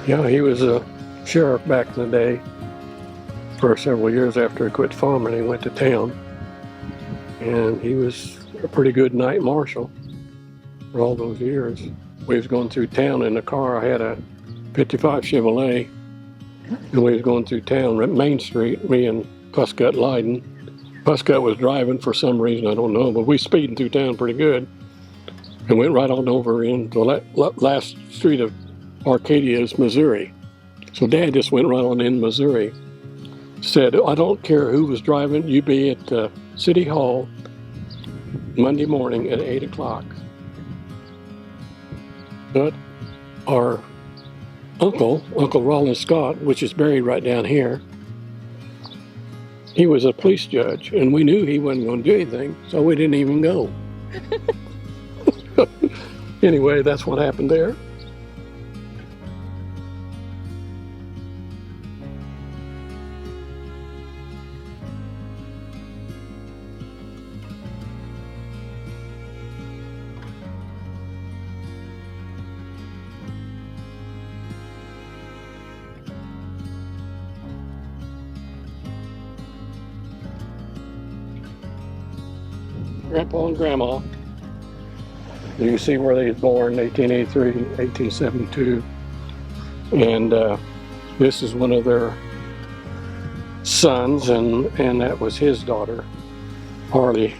Yeah, he was a sheriff back in the day. For several years after he quit farming, he went to town. And he was a pretty good night marshal for all those years. We was going through town in the car. I had a 55 Chevrolet. And we was going through town, Main Street, me and Puscott Leiden. Puscott was driving for some reason, I don't know, but we speeding through town pretty good. And went right on over in the last street of Arcadia's, Missouri. So Dad just went right on in Missouri. Said, I don't care who was driving, you be at City Hall Monday morning at 8 o'clock. But our Uncle Rollins Scott, which is buried right down here, he was a police judge, and we knew he wasn't going to do anything, so we didn't even go. Anyway, that's what happened there. Grandpa and Grandma. You can see where they was born, 1883, 1872. And this is one of their sons, and that was his daughter, Harley's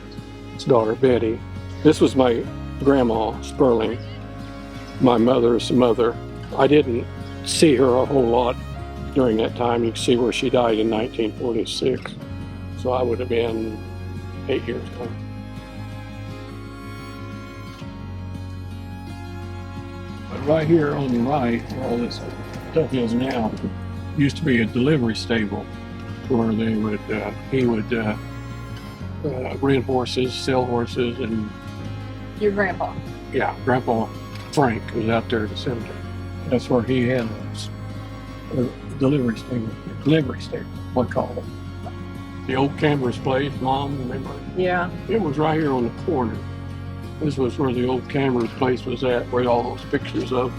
daughter, Betty. This was my grandma, Sperling, my mother's mother. I didn't see her a whole lot during that time. You can see where she died in 1946. So I would have been 8 years old. But right here on the right, where all this stuff is now, used to be a delivery stable where they would, he would rent horses, sell horses, and Your grandpa? yeah, Grandpa Frank was out there at the cemetery. That's where he had a delivery stable, what call it? The old Cambers place, Mom, remember? Yeah. It was right here on the corner. This was where the old Cambers place was at, where all those pictures of.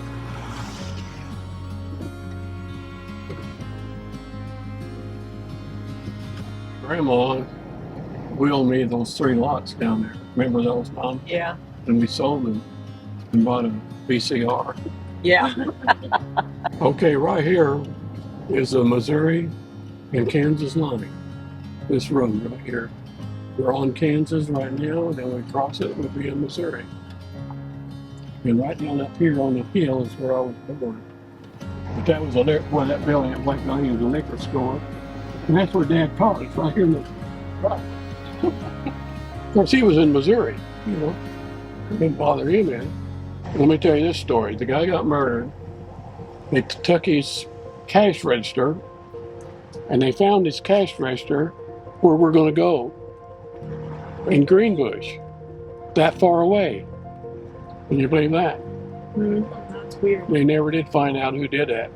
Grandma willed me those 3 lots down there. Remember those, Mom? Yeah. And we sold them and bought a VCR. Yeah. Okay, right here is the Missouri and Kansas line. This road right here. We're on Kansas right now, and then we cross it, we'll be in Missouri. And right down up here on the hill is where I was born. But that was where that building at White Mountain was a liquor store. And that's where Dad taught us, right here in the right. Of course, he was in Missouri, you know. It didn't bother him any. Let me tell you this story. The guy got murdered. They took his cash register, and they found his cash register where we're going to go. In Greenbush, that far away. Can you believe that? That's weird. They never did find out who did that.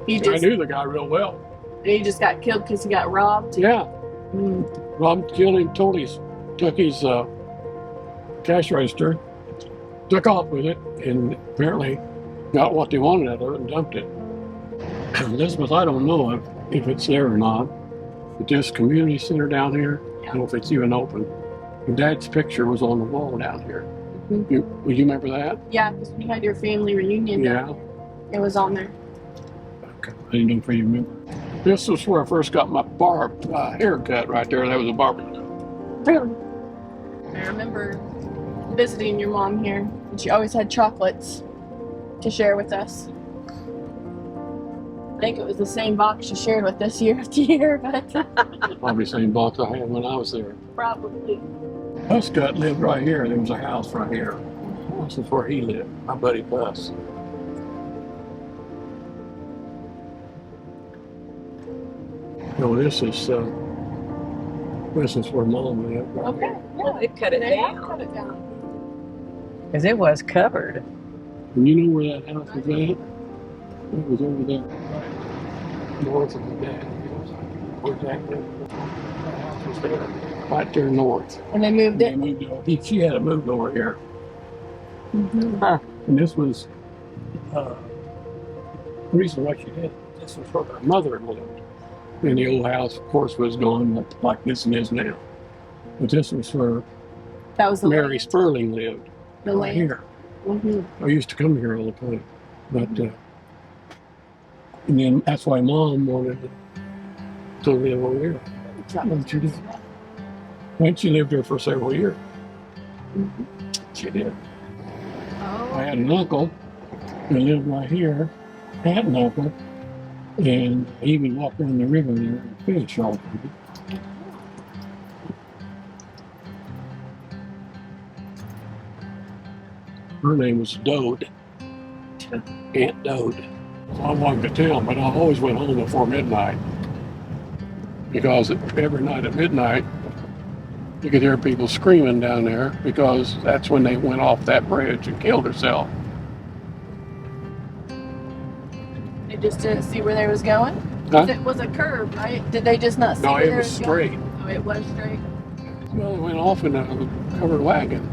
I knew the guy real well. He just got killed because he got robbed? Yeah. Robbed, killed him, took his cash register, took off with it, and apparently got what they wanted out of it and dumped it. Elizabeth, I don't know if it's there or not, but this community center down here, I don't know if it's even open. And Dad's picture was on the wall down here. Mm-hmm. You remember that? Yeah, because we had your family reunion. Yeah. It was on there. Okay. I didn't know if you remember. This was where I first got my haircut right there. That was a barber. I remember visiting your mom here, and she always had chocolates to share with us. I think it was the same box she shared with us year after year, but Probably the same box I had when I was there. probably. Puscott lived right here. There was a house right here. This is where he lived, my buddy Puss. No, this is where Mom lived. Right Okay, here. yeah. They cut it They have down cut it down. because it was covered. And you know where that house was at? It was over there, right north of the dad. Where's that? That house was there, right there north. And they moved They it. moved over. She had it moved over here. Mm-hmm. And this was The reason why she did, this was where her mother lived. And the old house, of course, was gone like this and is now. But this was where That was the Mary land. Sperling lived, The right land. here. Mm-hmm. I used to come here all the time. But, and then that's why Mom wanted to live over here. And she did. And she lived there for several years. Mm-hmm. She did. Oh. I had an uncle who lived right here. I had an uncle. And he would walk down the river there and fish all the time. Her name was Dode. Aunt Dode. So I wanted to tell, but I always went home before midnight. Because every night at midnight, you could hear people screaming down there because that's when they went off that bridge and killed herself. They just didn't see where they was going? Huh? It was a curve, right? Did they just not see No, where it they was was straight. going? Oh, it was straight. Well, they went off in a covered wagon.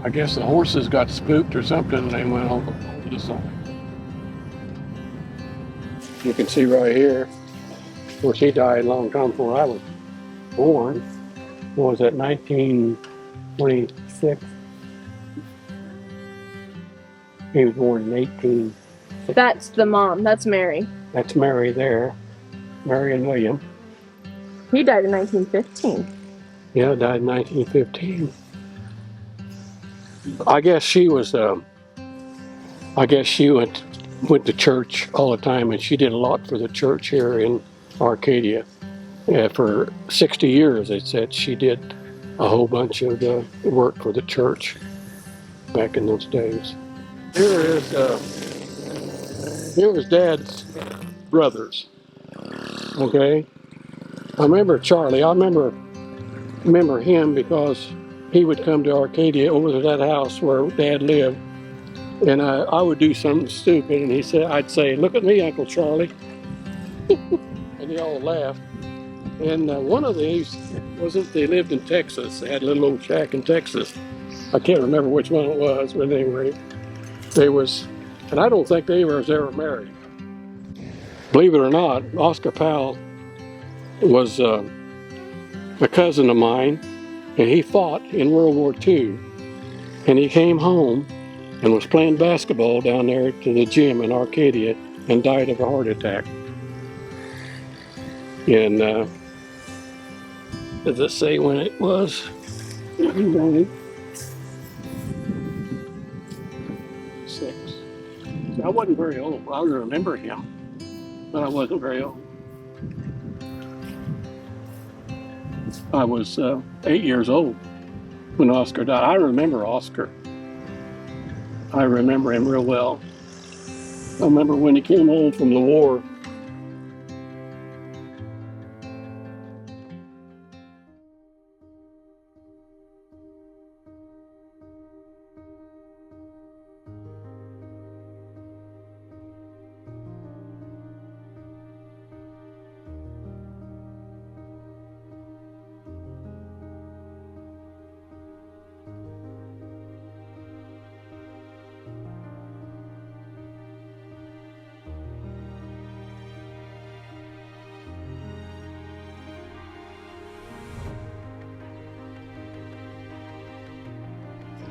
I guess the horses got spooked or something and they went over the side. You can see right here, of course he died a long time before I was born. What was that, 1926? He was born in 18. That's the mom. That's Mary. That's Mary there. Mary and William. He died in 1915. Yeah, died in 1915. I guess she was, she went to church all the time, and she did a lot for the church here in Arcadia. Yeah, for 60 years, they said she did a whole bunch of work for the church back in those days. Here was Dad's brothers. Okay, I remember Charlie. I remember him because he would come to Arcadia over to that house where Dad lived, and I would do something stupid, and I'd say, "Look at me, Uncle Charlie," and they all laughed. And one of these they lived in Texas. They had a little old shack in Texas. I can't remember which one it was, but anyway, and I don't think they was ever married. Believe it or not, Oscar Powell was a cousin of mine, and he fought in World War II. And he came home and was playing basketball down there to the gym in Arcadia and died of a heart attack. And does it say when it was? Six. So I wasn't very old. I remember him, but I wasn't very old. I was 8 years old when Oscar died. I remember Oscar. I remember him real well. I remember when he came home from the war.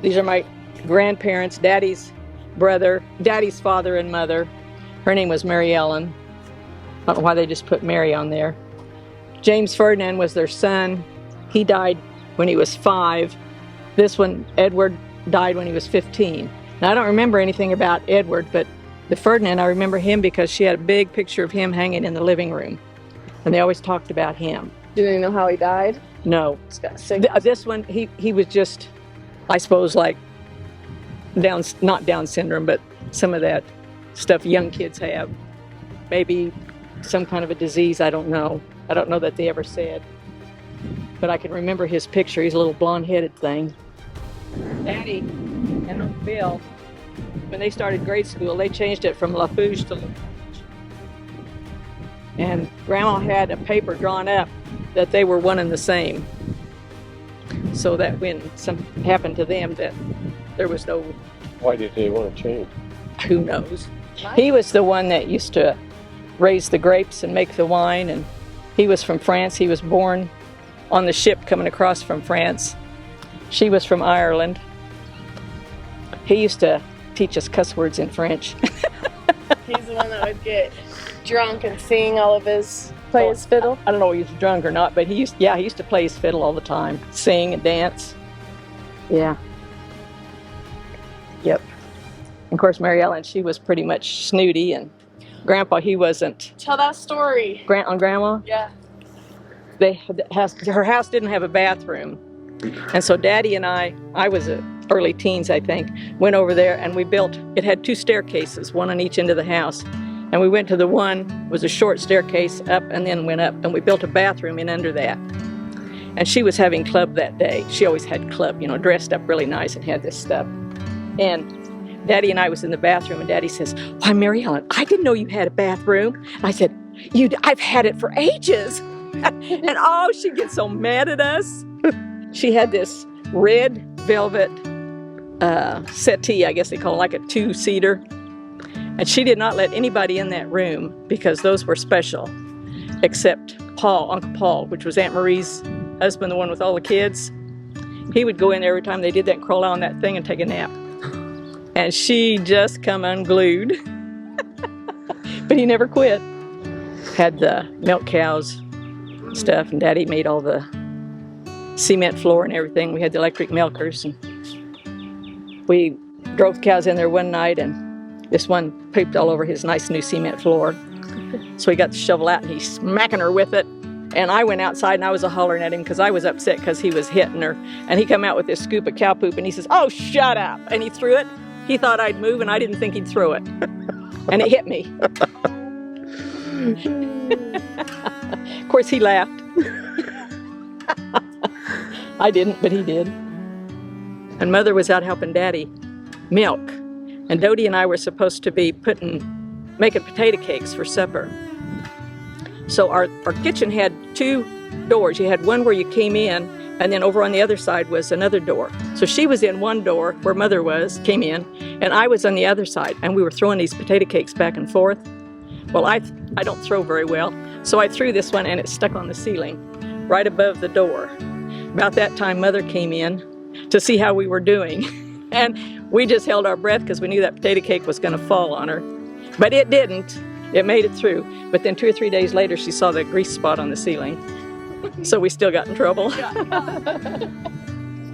These are my grandparents, Daddy's father and mother. Her name was Mary Ellen. I don't know why they just put Mary on there. James Ferdinand was their son. He died when he was 5. This one, Edward, died when he was 15. Now, I don't remember anything about Edward, but the Ferdinand, I remember him because she had a big picture of him hanging in the living room. And they always talked about him. Do they know how he died? No. He's got sick. This one, he was just, I suppose, like not Down syndrome, but some of that stuff young kids have. Maybe some kind of a disease, I don't know. I don't know that they ever said. But I can remember his picture. He's a little blonde-headed thing. Daddy and Uncle Bill, when they started grade school, they changed it from Lafourche to Lafourche. And Grandma had a paper drawn up that they were one and the same. So that when something happened to them, that there was no... Why did they want to change? Who knows? He was the one that used to raise the grapes and make the wine, and he was from France. He was born on the ship coming across from France. She was from Ireland. He used to teach us cuss words in French. He's the one that would get drunk and sing all of his, play his fiddle. I don't know if he was drunk or not, but he used to play his fiddle all the time, sing and dance. Yeah. Yep. And of course, Mary Ellen, she was pretty much snooty, and Grandpa, he wasn't. Tell that story. On Grandma? Yeah. Her house didn't have a bathroom. And so Daddy and I was early teens, I think, went over there and we built, it had 2 staircases, one on each end of the house. And we went to the one, was a short staircase up and then went up, and we built a bathroom in under that. And she was having club that day. She always had club, you know, dressed up really nice and had this stuff. And Daddy and I was in the bathroom, and Daddy says, "Why, Mary Ellen, I didn't know you had a bathroom." And I said, "I've had it for ages." And oh, she gets so mad at us. She had this red velvet settee, I guess they call it, like a 2-seater. And she did not let anybody in that room because those were special, except Paul, Uncle Paul, which was Aunt Marie's husband, the one with all the kids. He would go in there every time they did that and crawl out on that thing and take a nap. And she just come unglued. But he never quit. Had the milk cows stuff, and Daddy made all the cement floor and everything. We had the electric milkers, and we drove the cows in there one night, and this one pooped all over his nice new cement floor. So he got the shovel out and he's smacking her with it. And I went outside and I was hollering at him because I was upset because he was hitting her. And he come out with this scoop of cow poop and he says, "Oh, shut up." And he threw it. He thought I'd move, and I didn't think he'd throw it. And it hit me. Of course, he laughed. I didn't, but he did. And Mother was out helping Daddy milk. And Dodie and I were supposed to be making potato cakes for supper. So our kitchen had 2 doors. You had one where you came in, and then over on the other side was another door. So she was in one door where Mother came in, and I was on the other side, and we were throwing these potato cakes back and forth. Well, I don't throw very well, so I threw this one and it stuck on the ceiling right above the door. About that time, Mother came in to see how we were doing, and we just held our breath because we knew that potato cake was going to fall on her. But it didn't. It made it through. But then 2 or 3 days later, she saw the grease spot on the ceiling. So we still got in trouble.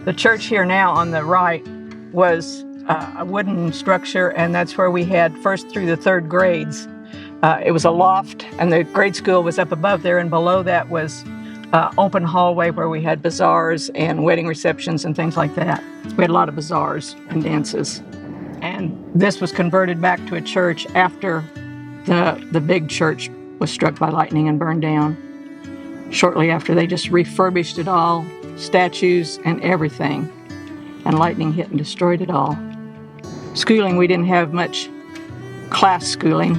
The church here now on the right was a wooden structure, and that's where we had 1st through the 3rd grades. It was a loft, and the grade school was up above there, and below that was open hallway where we had bazaars and wedding receptions and things like that. We had a lot of bazaars and dances. And this was converted back to a church after the big church was struck by lightning and burned down. Shortly after, they just refurbished it all, statues and everything, and lightning hit and destroyed it all. Schooling, we didn't have much class schooling.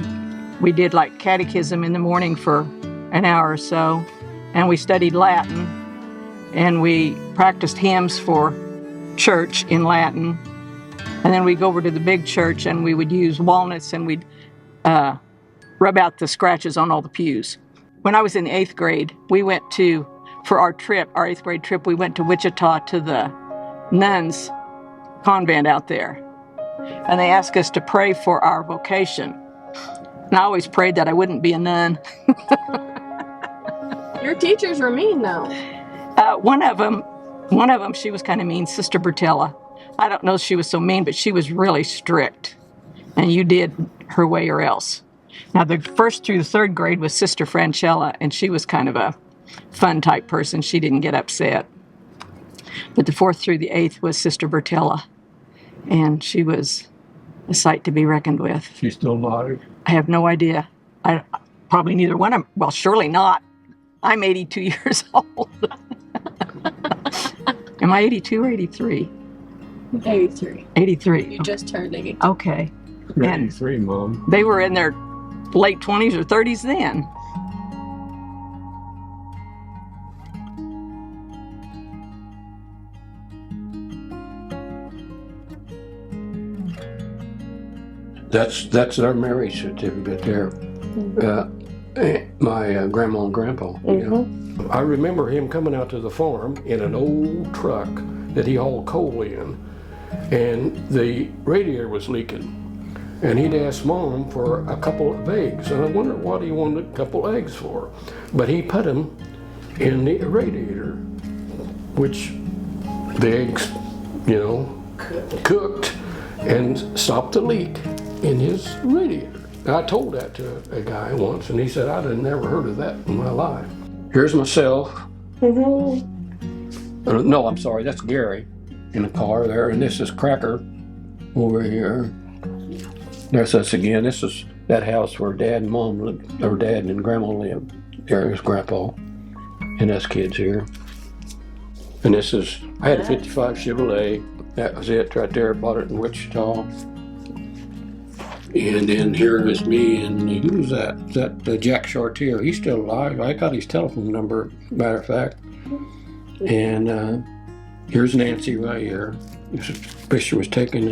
We did like catechism in the morning for an hour or so, and we studied Latin, and we practiced hymns for church in Latin. And then we'd go over to the big church and we would use walnuts, and we'd rub out the scratches on all the pews. When I was in the 8th grade, we went for our 8th grade trip, we went to Wichita to the nuns' convent out there. And they asked us to pray for our vocation. And I always prayed that I wouldn't be a nun. Your teachers were mean, though. One of them, she was kind of mean, Sister Bertella. I don't know if she was so mean, but she was really strict. And you did her way or else. Now, the 1st through the 3rd grade was Sister Franchella, and she was kind of a fun type person. She didn't get upset. But the 4th through the 8th was Sister Bertella, and she was a sight to be reckoned with. She's still alive? I have no idea. Probably neither one of them. Well, surely not. I'm 82 years old. Am I 82 or 83? 83. 83. You just turned 82. Okay. You're And 83, Mom. they were in their late 20s or 30s then. That's our marriage certificate there. My grandma and grandpa. Yeah. I remember him coming out to the farm in an old truck that he hauled coal in, and the radiator was leaking. And he'd asked Mom for a couple of eggs, and I wondered what he wanted a couple eggs for. But he put them in the radiator, which the eggs, cooked and stopped the leak in his radiator. I told that to a guy once, and he said, I'd have never heard of that in my life. Here's myself. No, I'm sorry, that's Gary in the car there, and this is Cracker over here. There's us again. This is that house where Dad and Mom lived, or Dad and Grandma lived. There's Grandpa, and us kids here. And this is, I had a 55 Chevrolet. That was it right there. Bought it in Wichita. And then here is me, and who's that? Is that Jack Chartier? He's still alive. I got his telephone number, matter of fact. And here's Nancy right here. This picture was taken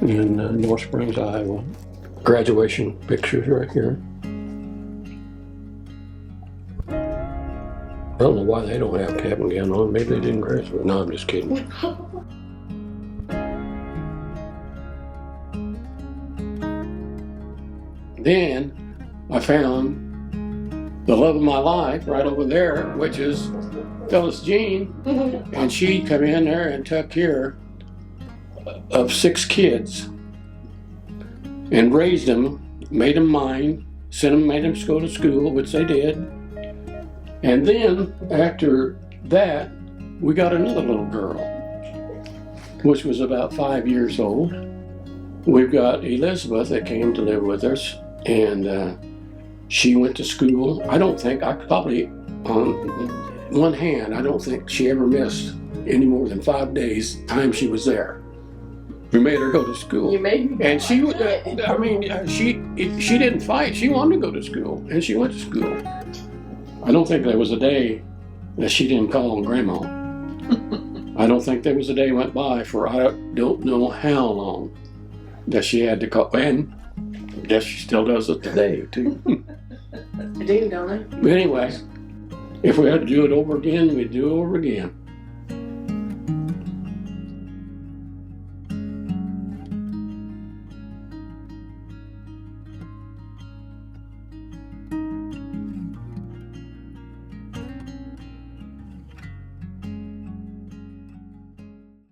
in North Springs, Iowa. Graduation pictures right here. I don't know why they don't have cap and gown on. Maybe they didn't graduate. No, I'm just kidding. Then I found the love of my life right over there, which is Phyllis Jean, and she come in there and took care of 6 kids and raised them, made them mine, made them go to school, which they did. And then after that, we got another little girl, which was about 5 years old. We've got Elizabeth that came to live with us, and she went to school. I probably on one hand, I don't think she ever missed any more than 5 days time she was there. We made her go to school. You made me. And she didn't fight. She wanted to go to school, and she went to school. I don't think there was a day that she didn't call on Grandma. I don't think there was a day went by for I don't know how long that she had to call. And I guess she still does it today, too. I do, don't I? But anyway, if we had to do it over again, we'd do it over again.